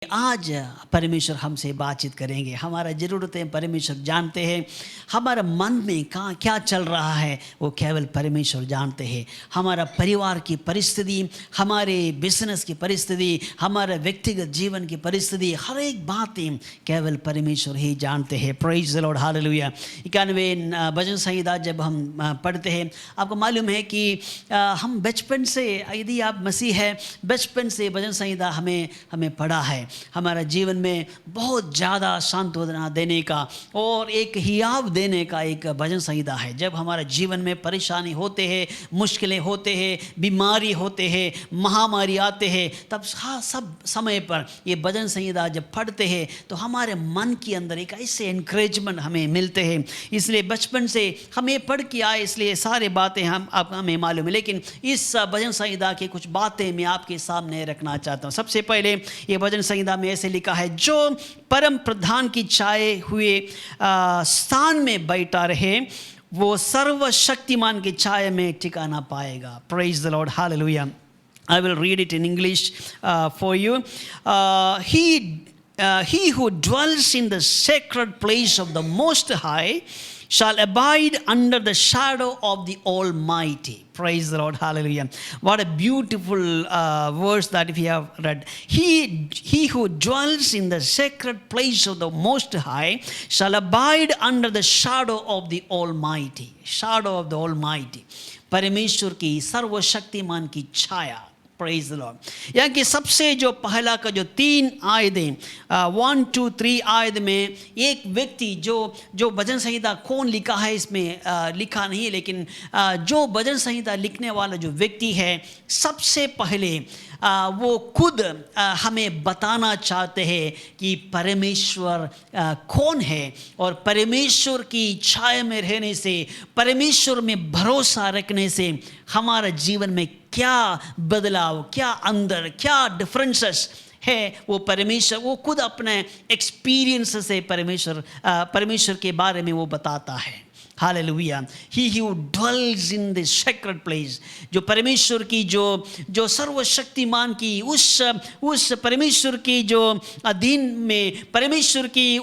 आज परमेश्वर हमसे बातचीत करेंगे। हमारा ज़रूरतें परमेश्वर जानते हैं। हमारा मन में कहाँ क्या चल रहा है वो केवल परमेश्वर जानते हैं। हमारा परिवार की परिस्थिति, हमारे बिजनेस की परिस्थिति, हमारे व्यक्तिगत जीवन की परिस्थिति, हर एक बातें केवल परमेश्वर ही जानते हैं। Praise the Lord, hallelujah. 91 भजन संहिता जब हम पढ़ते हैं, आपको मालूम है कि हम बचपन से, यदि आप मसीह है, बचपन से भजन संहिता हमें पढ़ा है। हमारा जीवन में बहुत ज़्यादा सांत्वना देने का और एक हियाव देने का एक भजन संहिता है। जब हमारा जीवन में परेशानी होते हैं, मुश्किलें होते हैं, बीमारी होते हैं, महामारी आते हैं, तब सब समय पर ये भजन संहिता जब पढ़ते हैं तो हमारे मन के अंदर एक ऐसे एनकरेजमेंट हमें मिलते हैं। इसलिए बचपन से हम ये पढ़ के आए, इसलिए सारी बातें हमें मालूम है। लेकिन इस भजन संहिता की कुछ बातें मैं आपके सामने रखना चाहता हूँ। सबसे पहले ये भजन संहिता में ऐसे लिखा है, जो परम प्रधान की छाए हुए स्थान में बैठा रहे वो सर्वशक्तिमान की छाया में ठिकाना पाएगा। Praise the Lord, hallelujah. I will read it in English for you. He who dwells in the sacred place of the Most High shall abide under the shadow of the Almighty. Praise the Lord, hallelujah. What a beautiful verse that we have read. He who dwells in the sacred place of the Most High shall abide under the shadow of the Almighty. Shadow of the Almighty. परमेश्वर की सर्वशक्तिमान की छाया। Praise the Lord. यहाँ की सबसे जो पहला का जो 3 आयतें 1, 2, 3 आयत में एक व्यक्ति जो भजन संहिता कौन लिखा है इसमें लिखा नहीं है, लेकिन जो भजन संहिता लिखने वाला जो व्यक्ति है, सबसे पहले वो खुद हमें बताना चाहते हैं कि परमेश्वर कौन है और परमेश्वर की छाया में रहने से, परमेश्वर में भरोसा रखने से हमारा जीवन में क्या बदलाव, क्या अंदर क्या डिफरेंसेस है, वो परमेश्वर वो खुद अपने एक्सपीरियंस से परमेश्वर के बारे में वो बताता है। Hallelujah. He who dwells in the sacred place, जो परमेश्वर की जो सर्वशक्तिमान की उस परमेश्वर की जो अधीन में, परमेश्वर की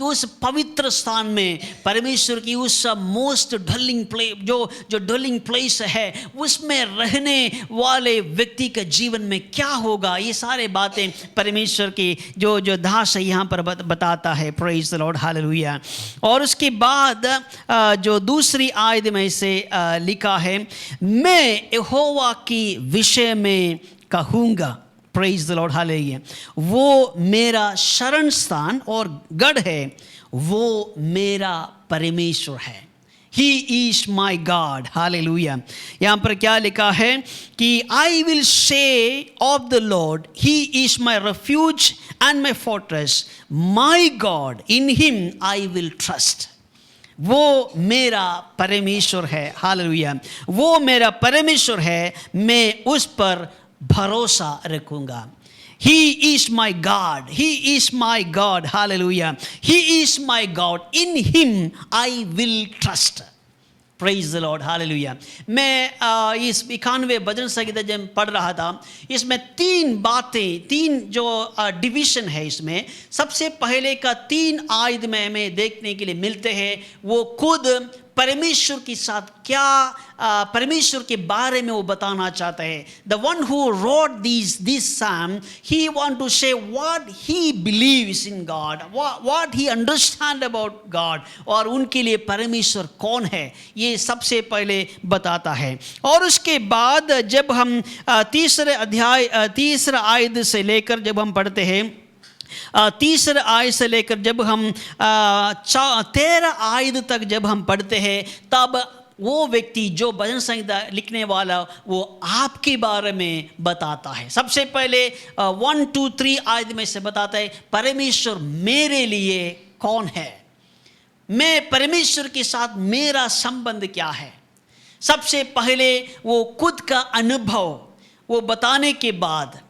उस पवित्र स्थान में, परमेश्वर की उस मोस्ट ड्वेलिंग प्लेस जो ड्वेलिंग प्लेस है, उसमें रहने वाले व्यक्ति के जीवन में क्या होगा, ये सारे बातें परमेश्वर की जो दास है यहाँ पर बताता है। Praise the Lord, hallelujah. और उसके बाद जो दूसरी आयत में से लिखा है, मैं यहोवा की विषय में कहूँगा। Praise the Lord, hallelujah. वो मेरा शरण स्थान और गढ़ है, वो मेरा परमेश्वर है। He is my God, hallelujah. यहाँ पर क्या लिखा है कि I will say of the Lord, He is my refuge and my fortress, my God, in Him I will trust. वो मेरा परमेश्वर है, हालेलुया। वो मेरा परमेश्वर है, मैं उस पर भरोसा रखूंगा। He is my God. He is my God. Hallelujah. He is my God. In Him I will trust. Praise the Lord. Hallelujah. मैं इस 91 भजन संहिता जब पढ़ रहा था, इसमें 3 बातें, 3 जो डिवीजन है इसमें, सबसे पहले का 3 आयत में हमें देखने के लिए मिलते हैं। वो खुद परमेश्वर के साथ क्या परमेश्वर के बारे में वो बताना चाहता है। The one who wrote this psalm, he want to say what he believes in God, what he understand about God, और उनके लिए परमेश्वर कौन है, ये सबसे पहले बताता है। और उसके बाद जब हम तीसरा आयत से लेकर जब हम पढ़ते हैं, 3 आयत से लेकर जब हम 13 आयत तक जब हम पढ़ते हैं, तब वो व्यक्ति जो भजन संहिता लिखने वाला वो आपके बारे में बताता है। सबसे पहले 1, 2, 3 आयत में से बताता है परमेश्वर मेरे लिए कौन है, मैं परमेश्वर के साथ मेरा संबंध क्या है। सबसे पहले वो खुद का अनुभव वो बताने के बाद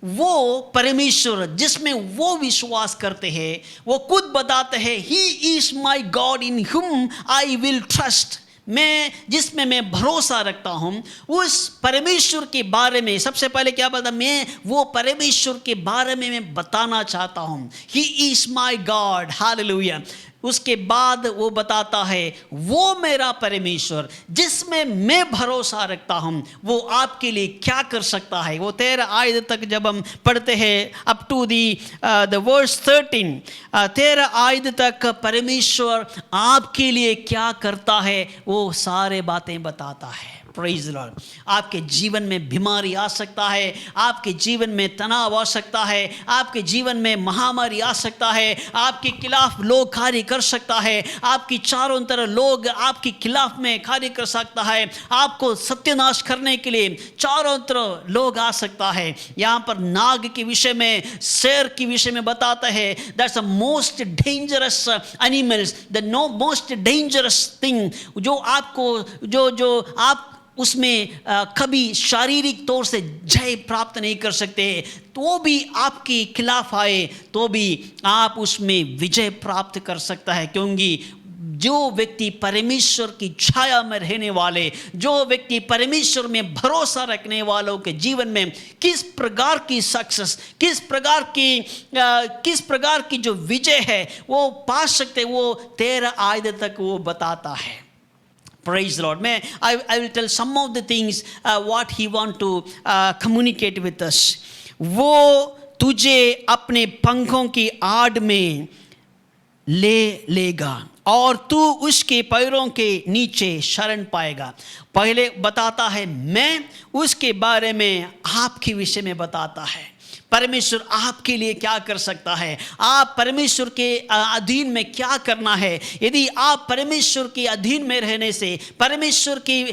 वो परमेश्वर जिसमें वो विश्वास करते हैं, वो खुद बताते हैं, He is my God in whom I will trust. जिसमें मैं भरोसा रखता हूँ, उस परमेश्वर के बारे में सबसे पहले क्या बता, मैं वो परमेश्वर के बारे में मैं बताना चाहता हूँ. He is my God. Hallelujah. उसके बाद वो बताता है वो मेरा परमेश्वर जिसमें मैं भरोसा रखता हूँ वो आपके लिए क्या कर सकता है. वो 13 आयत तक जब हम पढ़ते हैं अप टू द वर्स 13, 13 आयत तक परमेश्वर आपके लिए क्या करता है वो सारे बातें बताता है. Praise the Lord. आपके जीवन में बीमारी आ सकता है, आपके जीवन में तनाव आ सकता है, आपके जीवन में महामारी आ सकता है, आपके खिलाफ लोग कार्य कर सकता है, आपकी चारों तरफ लोग आपके खिलाफ में कार्य कर सकता है, आपको सत्यानाश करने के लिए चारों तरफ लोग आ सकता है. यहाँ पर नाग के विषय में, शेर के विषय में बताता है. That's the most dangerous animals, the most dangerous thing, जो आपको जो आप उसमें कभी शारीरिक तौर से जय प्राप्त नहीं कर सकते, तो भी आपके खिलाफ आए तो भी आप उसमें विजय प्राप्त कर सकता है. क्योंकि जो व्यक्ति परमेश्वर की छाया में रहने वाले, जो व्यक्ति परमेश्वर में भरोसा रखने वालों के जीवन में किस प्रकार की सक्सेस, किस प्रकार की जो विजय है वो पा सकते, वो 13 आयत तक वो बताता है. Praise the Lord. I will tell some of the things what he want to communicate with us. वो तुझे अपने पंखों की आड़ में ले लेगा और तू उसके पैरों के नीचे शरण पाएगा. पहले बताता है मैं, उसके बारे में आपके विषय में बताता है परमेश्वर आपके लिए क्या कर सकता है, आप परमेश्वर के अधीन में क्या करना है. यदि आप परमेश्वर के अधीन में रहने से, परमेश्वर की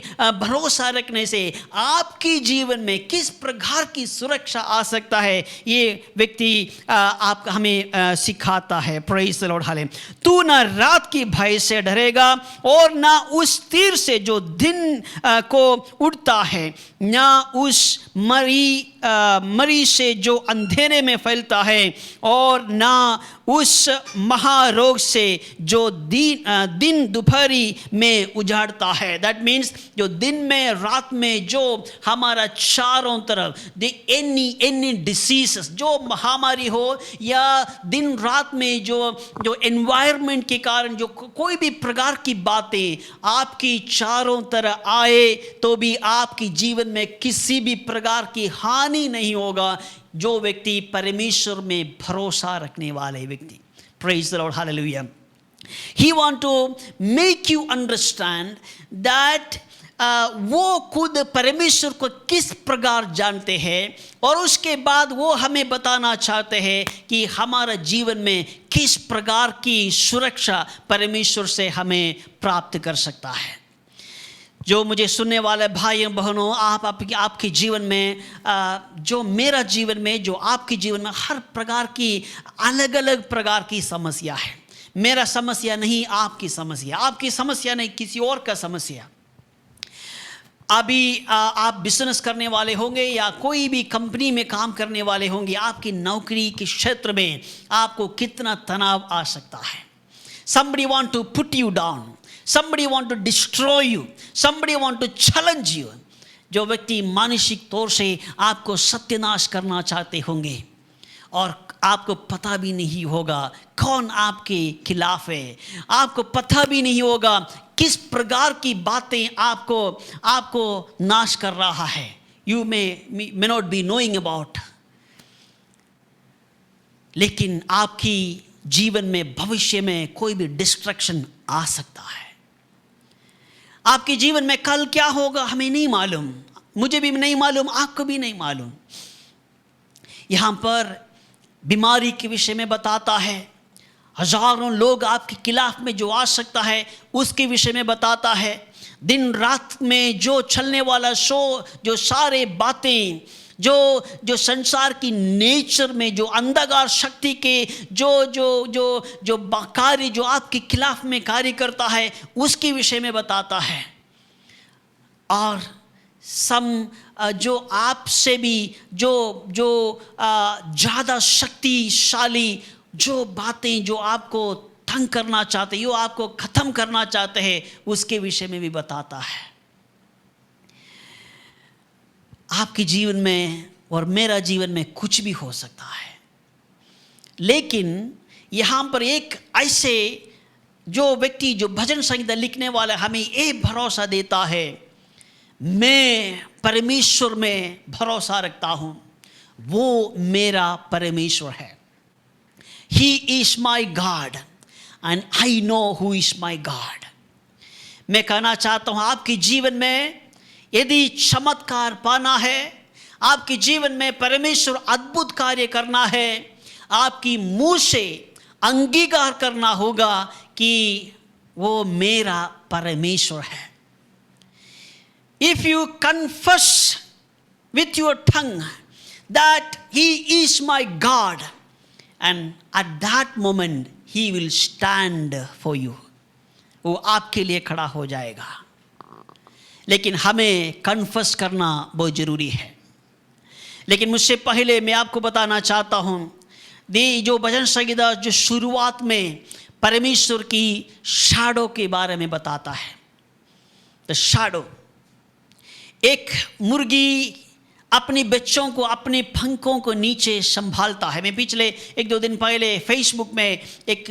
भरोसा रखने से आपकी जीवन में किस प्रकार की सुरक्षा आ सकता है, ये व्यक्ति आप हमें सिखाता है. Praise the Lord. हालेलुया. तू ना रात की भय से डरेगा और ना उस तीर से जो दिन को उड़ता है, ना उस मरी से जो अंधेरे में फैलता है, और ना उस महारोग से जो दिन दोपहरी में उजाड़ता है. दैट मीन्स जो दिन में रात में जो हमारा चारों तरफ एनी डिसीजेस, जो महामारी हो या दिन रात में जो एनवायरनमेंट के कारण जो कोई भी प्रकार की बातें आपकी चारों तरफ आए तो भी आपकी जीवन में किसी भी प्रकार की हानि नहीं होगा, जो व्यक्ति परमेश्वर में भरोसा रखने वाले व्यक्ति. Praise the Lord. Hallelujah. He want to make you understand that वो खुद परमेश्वर को किस प्रकार जानते हैं और उसके बाद वो हमें बताना चाहते हैं कि हमारा जीवन में किस प्रकार की सुरक्षा परमेश्वर से हमें प्राप्त कर सकता है. जो मुझे सुनने वाले भाई बहनों, आपके जीवन में, जो मेरा जीवन में, जो आपके जीवन में हर प्रकार की अलग अलग प्रकार की समस्या है. मेरा समस्या नहीं आपकी समस्या, आपकी समस्या नहीं किसी और का समस्या. अभी आप बिजनेस करने वाले होंगे या कोई भी कंपनी में काम करने वाले होंगे, आपकी नौकरी के क्षेत्र में आपको कितना तनाव आ सकता है. Somebody want to put you down, somebody want to destroy you, somebody want to challenge you. जो व्यक्ति मानसिक तौर से आपको सत्यानाश करना चाहते होंगे और आपको पता भी नहीं होगा कौन आपके खिलाफ है, आपको पता भी नहीं होगा किस प्रकार की बातें आपको नाश कर रहा है. You may not be knowing about. लेकिन आपकी जीवन में भविष्य में कोई भी डिस्ट्रैक्शन आ सकता है. आपके जीवन में कल क्या होगा हमें नहीं मालूम, मुझे भी नहीं मालूम, आपको भी नहीं मालूम. यहाँ पर बीमारी के विषय में बताता है, हजारों लोग आपके खिलाफ में जो आ सकता है उसके विषय में बताता है. दिन रात में जो चलने वाला जो सारे बातें, जो संसार की नेचर में जो अंधकार शक्ति के जो कार्य जो आपके खिलाफ में कार्य करता है उसके विषय में बताता है. और जो आपसे भी जो ज़्यादा शक्तिशाली जो बातें जो आपको तंग करना चाहते हैं, जो आपको ख़त्म करना चाहते हैं, उसके विषय में भी बताता है। आपके जीवन में और मेरा जीवन में कुछ भी हो सकता है, लेकिन यहाँ पर एक ऐसे जो व्यक्ति, जो भजन संगीत लिखने वाला हमें ये भरोसा देता है, मैं परमेश्वर में भरोसा रखता हूँ, वो मेरा परमेश्वर है। He is my God and I know who is my God। मैं कहना चाहता हूँ, आपके जीवन में यदि चमत्कार पाना है, आपके जीवन में परमेश्वर अद्भुत कार्य करना है, आपकी मुंह से अंगीकार करना होगा कि वो मेरा परमेश्वर है। If you confess with your tongue that He is my God, and at that moment He will stand for you, वो आपके लिए खड़ा हो जाएगा। लेकिन हमें कन्फेस करना बहुत ज़रूरी है। लेकिन मुझसे पहले मैं आपको बताना चाहता हूँ, जो भजन संगीत जो शुरुआत में परमेश्वर की शैडो के बारे में बताता है। द शैडो, एक मुर्गी अपने बच्चों को अपने पंखों को नीचे संभालता है। मैं पिछले 1-2 दिन पहले फेसबुक में एक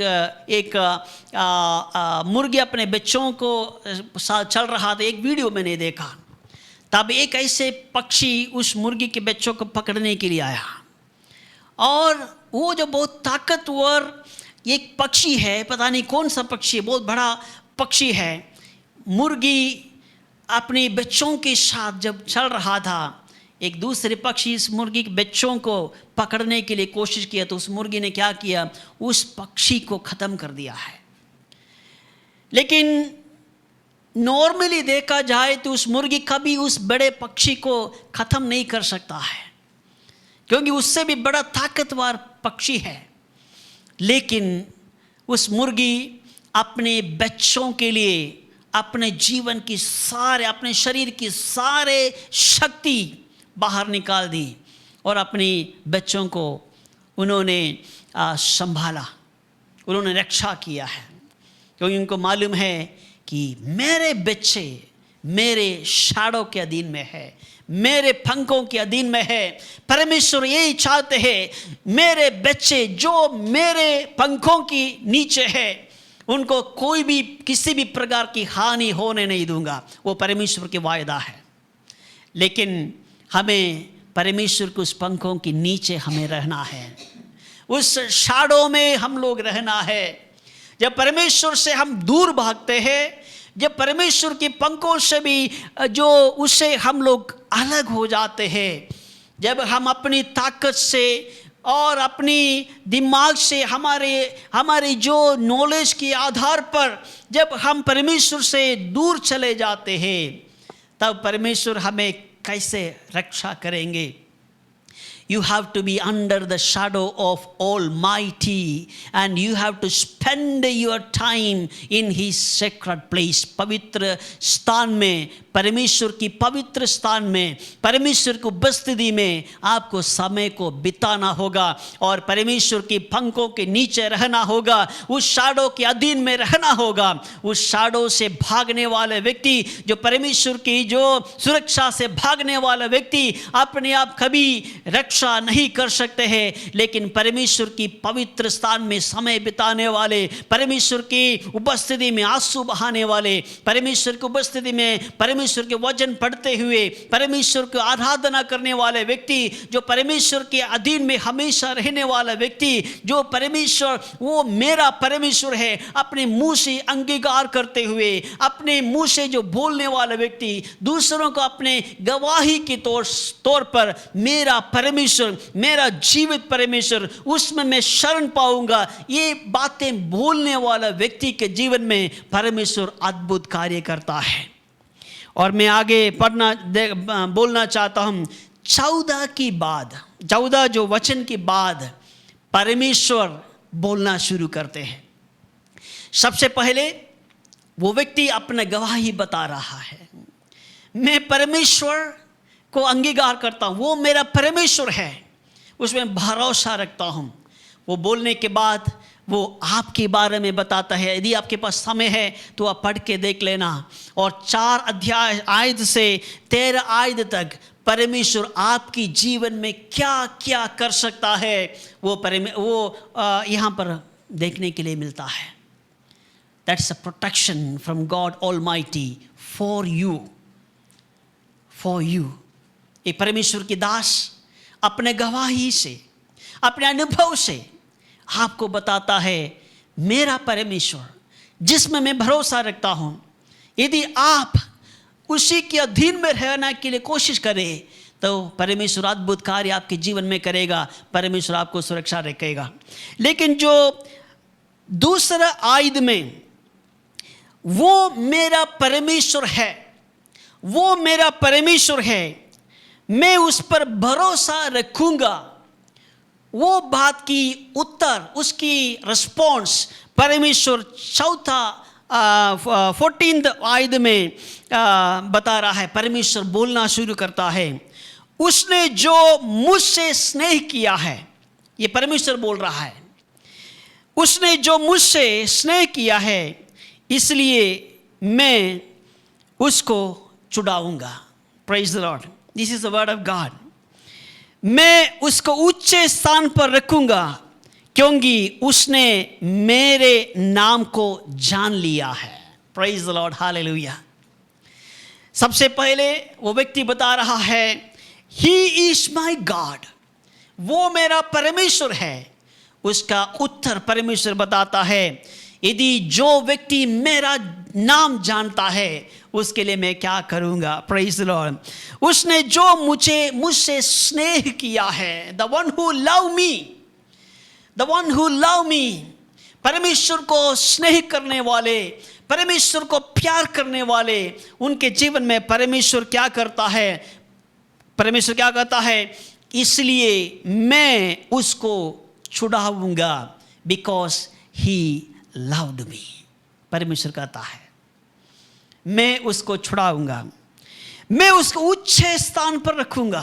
मुर्गी अपने बच्चों को साथ चल रहा था, एक वीडियो मैंने देखा। तब एक ऐसे पक्षी उस मुर्गी के बच्चों को पकड़ने के लिए आया, और वो जो बहुत ताकतवर एक पक्षी है, पता नहीं कौन सा पक्षी है, बहुत बड़ा पक्षी है। मुर्गी अपने बच्चों के साथ जब चल रहा था, एक दूसरे पक्षी इस मुर्गी के बच्चों को पकड़ने के लिए कोशिश किया, तो उस मुर्गी ने क्या किया, उस पक्षी को ख़त्म कर दिया है। लेकिन नॉर्मली देखा जाए तो उस मुर्गी कभी उस बड़े पक्षी को ख़त्म नहीं कर सकता है, क्योंकि उससे भी बड़ा ताकतवर पक्षी है। लेकिन उस मुर्गी अपने बच्चों के लिए अपने जीवन की सारे, अपने शरीर की सारे शक्ति बाहर निकाल दी, और अपने बच्चों को उन्होंने संभाला, उन्होंने रक्षा किया है, क्योंकि उनको मालूम है कि मेरे बच्चे मेरे शैडो के अधीन में है, मेरे पंखों के अधीन में है। परमेश्वर यही चाहते हैं, मेरे बच्चे जो मेरे पंखों के नीचे है, उनको कोई भी किसी भी प्रकार की हानि होने नहीं दूंगा। वो परमेश्वर की वायदा है। लेकिन हमें परमेश्वर के उस पंखों के नीचे हमें रहना है, उस शैडो में हम लोग रहना है। जब परमेश्वर से हम दूर भागते हैं, जब परमेश्वर के पंखों से भी जो उससे हम लोग अलग हो जाते हैं, जब हम अपनी ताकत से और अपनी दिमाग से, हमारे जो नॉलेज के आधार पर जब हम परमेश्वर से दूर चले जाते हैं, तब परमेश्वर हमें कैसे रक्षा करेंगे। You have to be under the shadow of Almighty, and you have to spend your time in His sacred place। पवित्र स्थान में, परमेश्वर की पवित्र स्थान में, परमेश्वर की उपस्थिति में आपको समय को बिताना होगा, और परमेश्वर की पंखों के नीचे रहना होगा, उस शैडो के अधीन में रहना होगा। उस शैडो से भागने वाले व्यक्ति, जो परमेश्वर की जो सुरक्षा से भागने वाला व्यक्ति, अपने आप कभी रक्षा नहीं कर सकते हैं। लेकिन परमेश्वर की पवित्र स्थान में समय बिताने वाले, परमेश्वर की उपस्थिति में आंसू बहाने वाले, परमेश्वर की उपस्थिति में परमेश्वर के वचन पढ़ते हुए परमेश्वर की आराधना करने वाले व्यक्ति, जो परमेश्वर के अधीन में हमेशा रहने वाला व्यक्ति, जो परमेश्वर वो मेरा परमेश्वर है, अपने मुंह से अंगीकार करते हुए, अपने मुंह से जो बोलने वाला व्यक्ति, दूसरों को अपने गवाही के तौर पर मेरा परमेश्वर, मेरा जीवित परमेश्वर, उसमें मैं शरण पाऊंगा, ये बातें बोलने वाला व्यक्ति के जीवन में परमेश्वर अद्भुत कार्य करता है। और मैं आगे बोलना चाहता हूं, 14 जो वचन के बाद परमेश्वर बोलना शुरू करते हैं। सबसे पहले वो व्यक्ति अपना गवाही बता रहा है, मैं परमेश्वर को अंगीकार करता हूँ, वो मेरा परमेश्वर है, उसमें भरोसा रखता हूँ। वो बोलने के बाद वो आपके बारे में बताता है। यदि आपके पास समय है तो आप पढ़ के देख लेना। और 4 अध्याय आयत से 13 आयत तक परमेश्वर आपकी जीवन में क्या क्या कर सकता है वो यहाँ पर देखने के लिए मिलता है। That's a protection from God almighty for you, for you. एक परमेश्वर की दास अपने गवाही से, अपने अनुभव से आपको बताता है, मेरा परमेश्वर जिसमें मैं भरोसा रखता हूं, यदि आप उसी के अधीन में रहने के लिए कोशिश करें तो परमेश्वर अद्भुत कार्य आपके जीवन में करेगा, परमेश्वर आपको सुरक्षा रखेगा। लेकिन जो दूसरा आयत में, वो मेरा परमेश्वर है, वो मेरा परमेश्वर है, मैं उस पर भरोसा रखूंगा, वो बात की उत्तर, उसकी रिस्पॉन्स परमेश्वर 14th आयत में बता रहा है। परमेश्वर बोलना शुरू करता है, उसने जो मुझसे स्नेह किया है, ये परमेश्वर बोल रहा है, उसने जो मुझसे स्नेह किया है इसलिए मैं उसको छुड़ाऊंगा। Praise the Lord, this is the word of God. मैं उसको ऊंचे स्थान पर रखूंगा क्योंकि उसने मेरे नाम को जान लिया है। Praise the Lord, hallelujah. सबसे पहले वो व्यक्ति बता रहा है, ही इज माई गॉड, वो मेरा परमेश्वर है। उसका उत्तर परमेश्वर बताता है, यदि जो व्यक्ति मेरा नाम जानता है उसके लिए मैं क्या करूंगा। Praise the Lord. उसने जो मुझसे स्नेह किया है, the one who love me, the one who love me. परमेश्वर को स्नेह करने वाले, परमेश्वर को प्यार करने वाले, उनके जीवन में परमेश्वर क्या करता है, परमेश्वर क्या कहता है, इसलिए मैं उसको छुड़ाऊंगा, बिकॉज ही लव्ड मी। परमेश्वर कहता है, मैं उसको छुड़ाऊंगा, मैं उसको ऊंचे स्थान पर रखूंगा।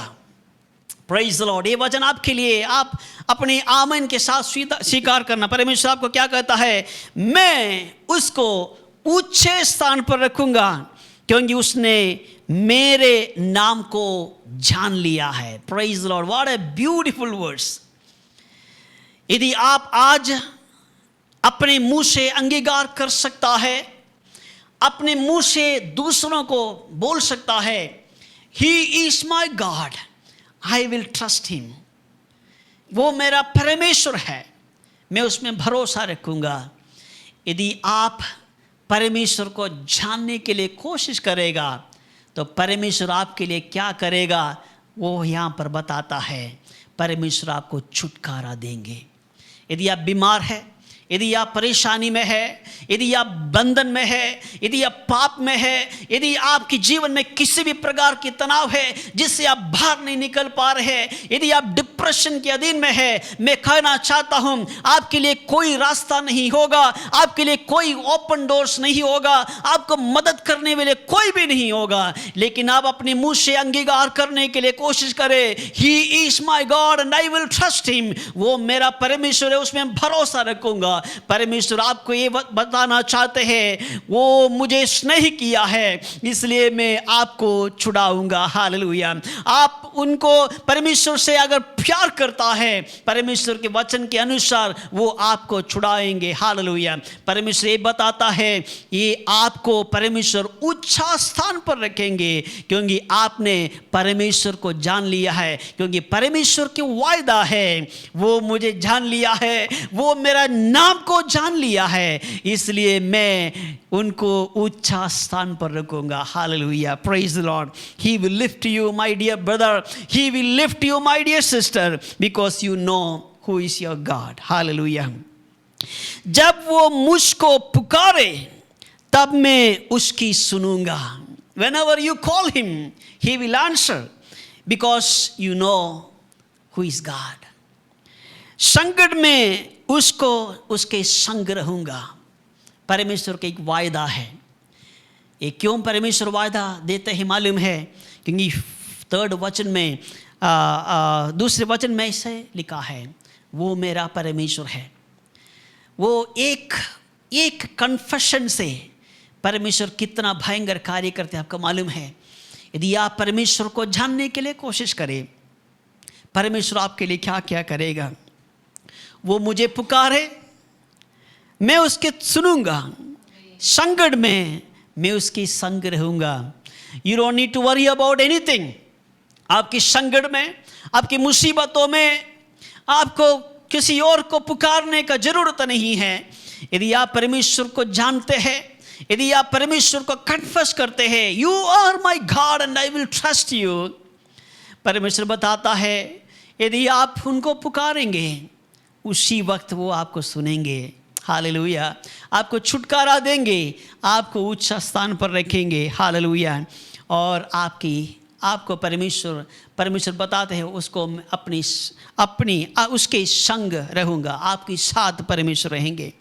Praise the Lord. ये वचन आपके लिए, आप अपने आमीन के साथ स्वीकार करना। परमेश्वर आपको क्या कहता है, मैं उसको ऊंचे स्थान पर रखूंगा क्योंकि उसने मेरे नाम को जान लिया है। Praise the Lord, what a beautiful words. यदि आप आज अपने मुंह से अंगीकार कर सकता है, अपने मुंह से दूसरों को बोल सकता है, he is my God, I will trust him, वो मेरा परमेश्वर है, मैं उसमें भरोसा रखूंगा। यदि आप परमेश्वर को जानने के लिए कोशिश करेगा तो परमेश्वर आपके लिए क्या करेगा वो यहाँ पर बताता है। परमेश्वर आपको छुटकारा देंगे। यदि आप बीमार हैं, यदि आप परेशानी में है, यदि आप बंधन में है, यदि आप पाप में है, यदि आपके जीवन में किसी भी प्रकार की तनाव है जिससे आप बाहर नहीं निकल पा रहे, यदि आप डिप्रेशन के अधीन में है, मैं कहना चाहता हूं आपके लिए कोई रास्ता नहीं होगा, आपके लिए कोई ओपन डोर्स नहीं होगा, आपको मदद करने वाले कोई भी नहीं होगा। लेकिन आप अपने मुंह से अंगीकार करने के लिए कोशिश करें, he is my God and I will trust him, वो मेरा परमेश्वर है, उसमें भरोसा रखूंगा। परमेश्वर आपको ये बताना चाहते हैं, वो मुझे स्नेह किया है इसलिए मैं आपको छुड़ाऊंगा। हालेलुया। आप उनको परमेश्वर से अगर प्यार करता है, परमेश्वर के वचन के अनुसार वो आपको छुड़ाएंगे। हालेलुया। परमेश्वर ये बताता है, ये आपको परमेश्वर ऊंचा स्थान पर रखेंगे क्योंकि आपने परमेश्वर को जान लिया है, क्योंकि परमेश्वर की वायदा है, वो मुझे जान लिया है, वो मेरा नाम को जान लिया है, इसलिए मैं उनको ऊंचा स्थान पर रखूंगा। Hallelujah. Praise the Lord. He will lift you my dear brother, he will lift you my dear sister, because you know who is your God. Hallelujah. जब वो मुझको पुकारे तब मैं उसकी सुनूंगा। Whenever you call him, he will answer, because you know who is God. संकट में उसको उसके संग रहूंगा। परमेश्वर का एक वायदा है। ये क्यों परमेश्वर वायदा देते हैं मालूम है, क्योंकि 3rd वचन में दूसरे वचन में ऐसे लिखा है, वो मेरा परमेश्वर है, वो एक कन्फेशन से परमेश्वर कितना भयंकर कार्य करते हैं आपको मालूम है। यदि आप परमेश्वर को जानने के लिए कोशिश करें, परमेश्वर आपके लिए क्या क्या करेगा। वो मुझे पुकारे, मैं उसके सुनूंगा, संकट में मैं उसकी संग रहूंगा। You don't need to worry about anything. आपकी संकट में, आपकी मुसीबतों में आपको किसी और को पुकारने का जरूरत नहीं है। यदि आप परमेश्वर को जानते हैं, यदि आप परमेश्वर को कन्फेस करते हैं, you are my God and I will trust you, परमेश्वर बताता है यदि आप उनको पुकारेंगे उसी वक्त वो आपको सुनेंगे। हालेलुया। आपको छुटकारा देंगे, आपको उच्च स्थान पर रखेंगे। हालेलुया। और आपको परमेश्वर बताते हैं उसको उसके संग रहूँगा, आपके साथ परमेश्वर रहेंगे।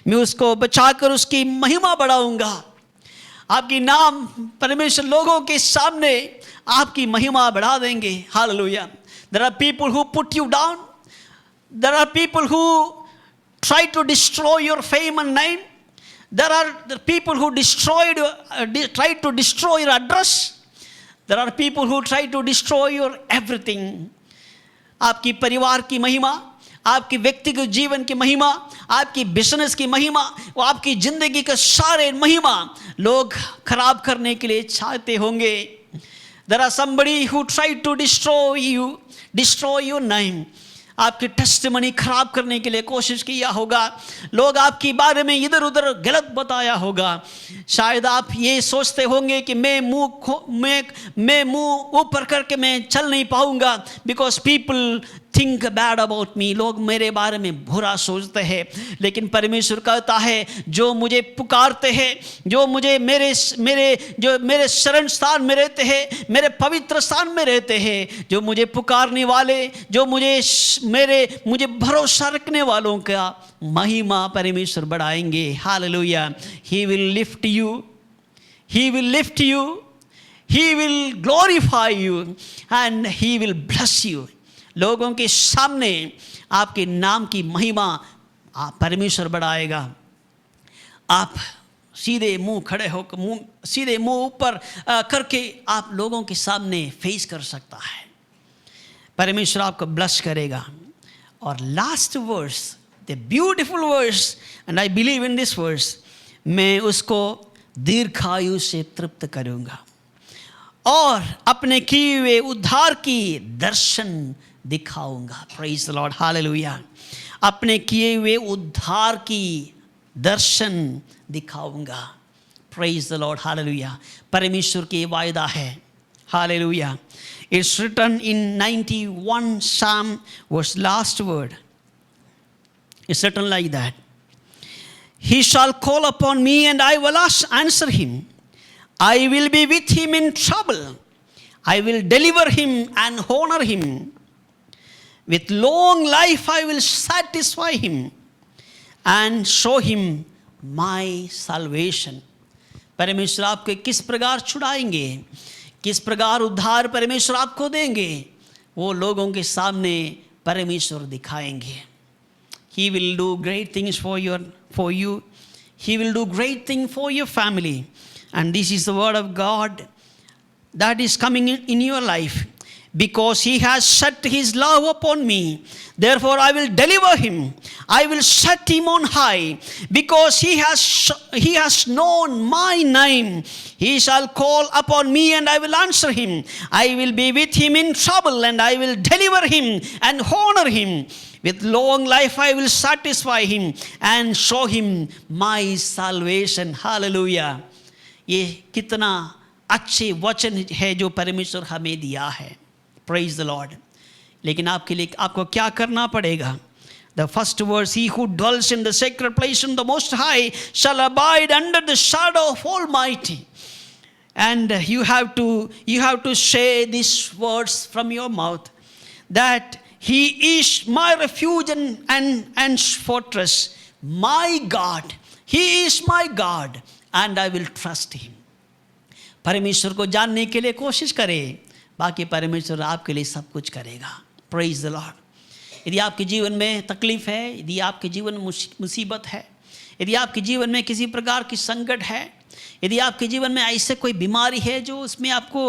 मैं उसको बचाकर उसकी महिमा बढ़ाऊँगा। आपकी नाम परमेश्वर लोगों के सामने आपकी महिमा बढ़ा देंगे। Hallelujah. There are people who put you down. There are people who try to destroy your fame and name. There are the people who try to destroy your address. There are people who try to destroy your everything. आपकी परिवार की महिमा, आपकी व्यक्तिगत जीवन की महिमा, आपकी बिजनेस की महिमा, वो आपकी जिंदगी के सारे महिमा लोग खराब करने के लिए चाहते होंगे। There are somebody who try to destroy your name. आपकी टेस्टिमनी खराब करने के लिए कोशिश किया होगा। लोग आपके बारे में इधर उधर गलत बताया होगा। शायद आप ये सोचते होंगे कि मैं मुंह ऊपर करके मैं चल नहीं पाऊंगा, because people think bad about me. लोग मेरे बारे में बुरा सोचते हैं। लेकिन परमेश्वर कहता है जो मुझे पुकारते हैं, जो मुझे मेरे शरण स्थान में रहते हैं, मेरे पवित्र स्थान में रहते हैं, जो मुझे पुकारने वाले, जो मुझे भरोसा रखने वालों का महिमा परमेश्वर बढ़ाएंगे। Hallelujah. He will lift you. He will lift you. He will glorify you and he will bless you. लोगों के सामने आपके नाम की महिमा परमेश्वर बढ़ाएगा। आप सीधे मुंह ऊपर करके आप लोगों के सामने फेस कर सकता है। परमेश्वर आपको ब्लेस करेगा। और last verse, the beautiful verse, and I believe in this verse, मैं उसको दीर्घायु से तृप्त करूंगा और अपने किए हुए उद्धार की दर्शन दिखाऊंगा। Praise the Lord. हालेलुया। अपने किए हुए उद्धार की दर्शन दिखाऊंगा। Praise the Lord. हालेलुया। परमेश्वर की वायदा है। Hallelujah. It's written in 91 Psalm, was last word. It's written like that. He shall call upon me and I will answer him. I will be with him in trouble. I will deliver him and honor him. With long life I will satisfy him and show him my salvation. परमेश्वर आपको किस प्रकार छुड़ाएंगे, किस प्रकार उद्धार परमेश्वर आपको देंगे, वो लोगों के सामने परमेश्वर दिखाएंगे। He will do great things for you. He will do great things for your family. And this is the word of God that is coming in your life. Because he has set his love upon me, therefore I will deliver him. I will set him on high. Because he has known my name, he shall call upon me and I will answer him. I will be with him in trouble and I will deliver him and honor him. With long life I will satisfy him and show him my salvation. Hallelujah. ये कितना अच्छे वचन है जो परमेश्वर हमें दिया है। Praise the Lord. लेकिन आपके लिए आपको क्या करना पड़ेगा? The first verse, he who dwells in the sacred place in the Most High shall abide under the shadow of Almighty. And you have to say these words from your mouth, that he is my refuge and fortress, my God. He is my God and I will trust him. परमेश्वर को जानने के लिए कोशिश करें, बाकी परमेश्वर आपके लिए सब कुछ करेगा। Praise the Lord. यदि आपके जीवन में तकलीफ़ है, यदि आपके जीवन में मुसीबत है, यदि आपके जीवन में किसी प्रकार की संकट है, यदि आपके जीवन में ऐसे कोई बीमारी है जो उसमें आपको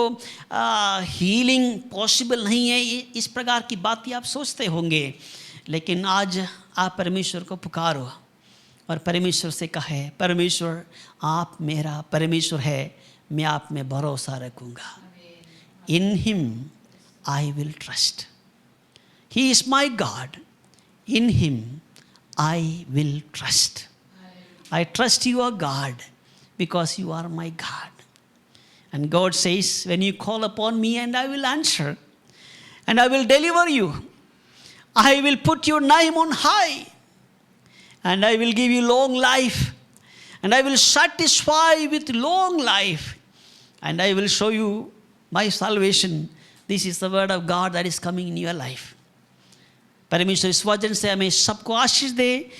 हीलिंग पॉसिबल नहीं है, इस प्रकार की बातें आप सोचते होंगे, लेकिन आज आप परमेश्वर को पुकारो और परमेश्वर से कहे, परमेश्वर आप मेरा परमेश्वर है, मैं आप में भरोसा रखूँगा. In him I will trust. He is my God. In him I will trust. I trust you are God because you are my God. And God says, when you call upon me and I will answer and I will deliver you. I will put your name on high and I will give you long life and I will satisfy with long life and I will show you my salvation. This is the word of God that is coming in your life. परमेश्वर इस वचन से हमें सबको आशीष दे